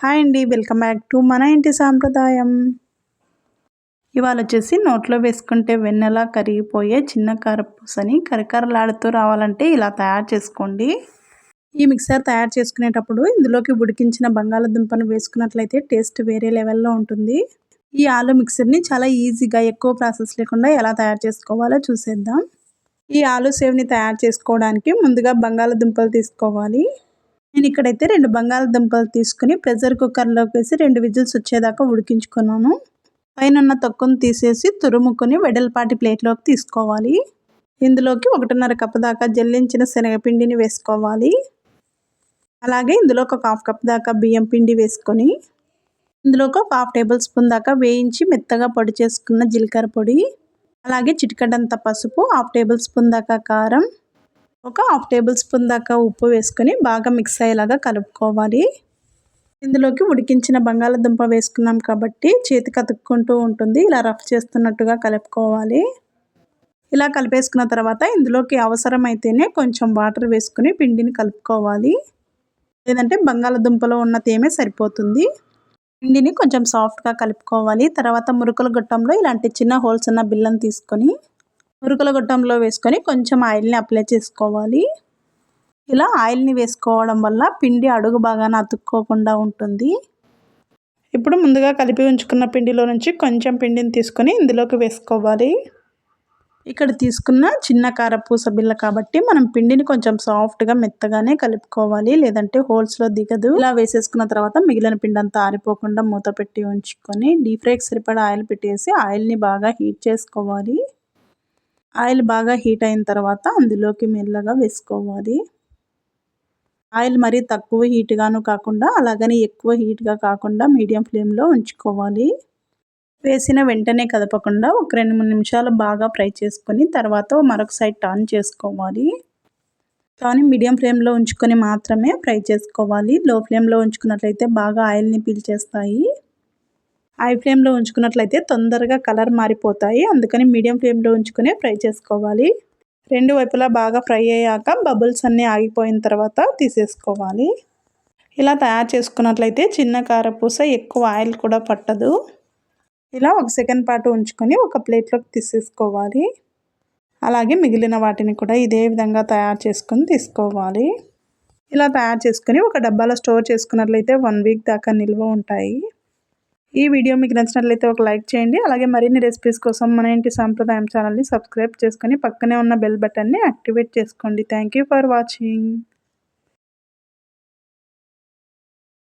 Hi అండి, welcome back to మన ఇంటి సాంప్రదాయం. ఇవాళ వచ్చేసి నోట్లో వేసుకుంటే వెన్నెలా కరిగిపోయే చిన్న కారపూసని కరకరలాడుతూ రావాలంటే ఇలా తయారు చేసుకోండి. ఈ మిక్సర్ తయారు చేసుకునేటప్పుడు ఇందులోకి ఉడికించిన బంగాళదుంపను వేసుకున్నట్లయితే టేస్ట్ వేరే లెవెల్లో ఉంటుంది. ఈ ఆలు మిక్సర్ని చాలా ఈజీగా ఎక్కువ ప్రాసెస్ లేకుండా ఎలా తయారు చేసుకోవాలో చూసేద్దాం. ఈ ఆలు సేవ్ని తయారు చేసుకోవడానికి ముందుగా బంగాళదుంపలు తీసుకోవాలి. నేను ఇక్కడైతే 2 బంగాళదుంపలు తీసుకుని ప్రెషర్ కుక్కర్లోకి వేసి 2 విజిల్స్ వచ్చేదాకా ఉడికించుకున్నాను. పైన తొక్కను తీసేసి తురుముకొని వెడల్పాటి ప్లేట్లోకి తీసుకోవాలి. ఇందులోకి 1.5 కప్పు దాకా జల్లించిన శనగపిండిని వేసుకోవాలి. అలాగే ఇందులో ఒక 1/2 కప్ దాకా బియ్యం పిండి వేసుకొని ఇందులోకి 1/2 టేబుల్ స్పూన్ దాకా వేయించి మెత్తగా పొడి చేసుకున్న జీలకర్ర పొడి, అలాగే చిటికెడంత పసుపు, 1/2 టేబుల్ స్పూన్ దాకా కారం, ఒక 1/2 టేబుల్ స్పూన్ దాకా ఉప్పు వేసుకొని బాగా మిక్స్ అయ్యేలాగా కలుపుకోవాలి. ఇందులోకి ఉడికించిన బంగాళదుంప వేసుకున్నాం కాబట్టి చేతికి అతుక్కుంటూ ఉంటుంది. ఇలా రఫ్ చేస్తున్నట్టుగా కలుపుకోవాలి. ఇలా కలిపేసుకున్న తర్వాత ఇందులోకి అవసరమైతేనే కొంచెం వాటర్ వేసుకుని పిండిని కలుపుకోవాలి. లేదంటే బంగాళదుంపలో ఉన్న తేమే సరిపోతుంది. పిండిని కొంచెం సాఫ్ట్గా కలుపుకోవాలి. తర్వాత మురుకుల గొట్టంలో ఇలాంటి చిన్న హోల్స్ ఉన్న బిల్లను తీసుకొని మురుకుల గొట్టంలో వేసుకొని కొంచెం ఆయిల్ని అప్లై చేసుకోవాలి. ఇలా ఆయిల్ని వేసుకోవడం వల్ల పిండి అడుగు బాగానే అతుక్కోకుండా ఉంటుంది. ఇప్పుడు ముందుగా కలిపి ఉంచుకున్న పిండిలో నుంచి కొంచెం పిండిని తీసుకొని ఇందులోకి వేసుకోవాలి. ఇక్కడ తీసుకున్న చిన్న కారపూస బిళ్ళ కాబట్టి మనం పిండిని కొంచెం సాఫ్ట్గా మెత్తగానే కలుపుకోవాలి, లేదంటే హోల్స్లో దిగదు. ఇలా వేసేసుకున్న తర్వాత మిగిలిన పిండి అంతా ఆరిపోకుండా మూత పెట్టి ఉంచుకొని డీప్ ఫ్రైకి సరిపడా ఆయిల్ పెట్టేసి ఆయిల్ని బాగా హీట్ చేసుకోవాలి. ఆయిల్ బాగా హీట్ అయిన తర్వాత అందులోకి మెల్లగా వేసుకోవాలి. ఆయిల్ మరీ తక్కువ హీట్గాను కాకుండా అలాగని ఎక్కువ హీట్గా కాకుండా మీడియం ఫ్లేమ్లో ఉంచుకోవాలి. వేసిన వెంటనే కదపకుండా ఒక 2-3 నిమిషాలు బాగా ఫ్రై చేసుకొని తర్వాత మరొక సైడ్ టర్న్ చేసుకోవాలి. కానీ మీడియం ఫ్లేమ్లో ఉంచుకొని మాత్రమే ఫ్రై చేసుకోవాలి. లో ఫ్లేమ్లో ఉంచుకున్నట్లయితే బాగా ఆయిల్ని పీల్చేస్తాయి. హై ఫ్లేమ్లో ఉంచుకున్నట్లయితే తొందరగా కలర్ మారిపోతాయి. అందుకని మీడియం ఫ్లేమ్లో ఉంచుకునే ఫ్రై చేసుకోవాలి. 2 వైపులా బాగా ఫ్రై అయ్యాక బబుల్స్ అన్నీ ఆగిపోయిన తర్వాత తీసేసుకోవాలి. ఇలా తయారు చేసుకున్నట్లయితే చిన్న కారపూస ఎక్కువ ఆయిల్ కూడా పట్టదు. ఇలా 1 సెకండ్ పాటు ఉంచుకొని ఒక ప్లేట్లోకి తీసేసుకోవాలి. అలాగే మిగిలిన వాటిని కూడా ఇదే విధంగా తయారు చేసుకొని తీసుకోవాలి. ఇలా తయారు చేసుకొని ఒక డబ్బాలో స్టోర్ చేసుకున్నట్లయితే 1 వీక్ దాకా నిల్వ ఉంటాయి. ఈ వీడియో మీకు నచ్చినట్లయితే ఒక లైక్ చేయండి. అలాగే మరిన్ని రెసిపీస్ కోసం మన ఇంటి సాంప్రదాయం ఛానల్ని సబ్స్క్రైబ్ చేసుకొని పక్కనే ఉన్న బెల్ బటన్ని యాక్టివేట్ చేసుకోండి. Thank you for watching.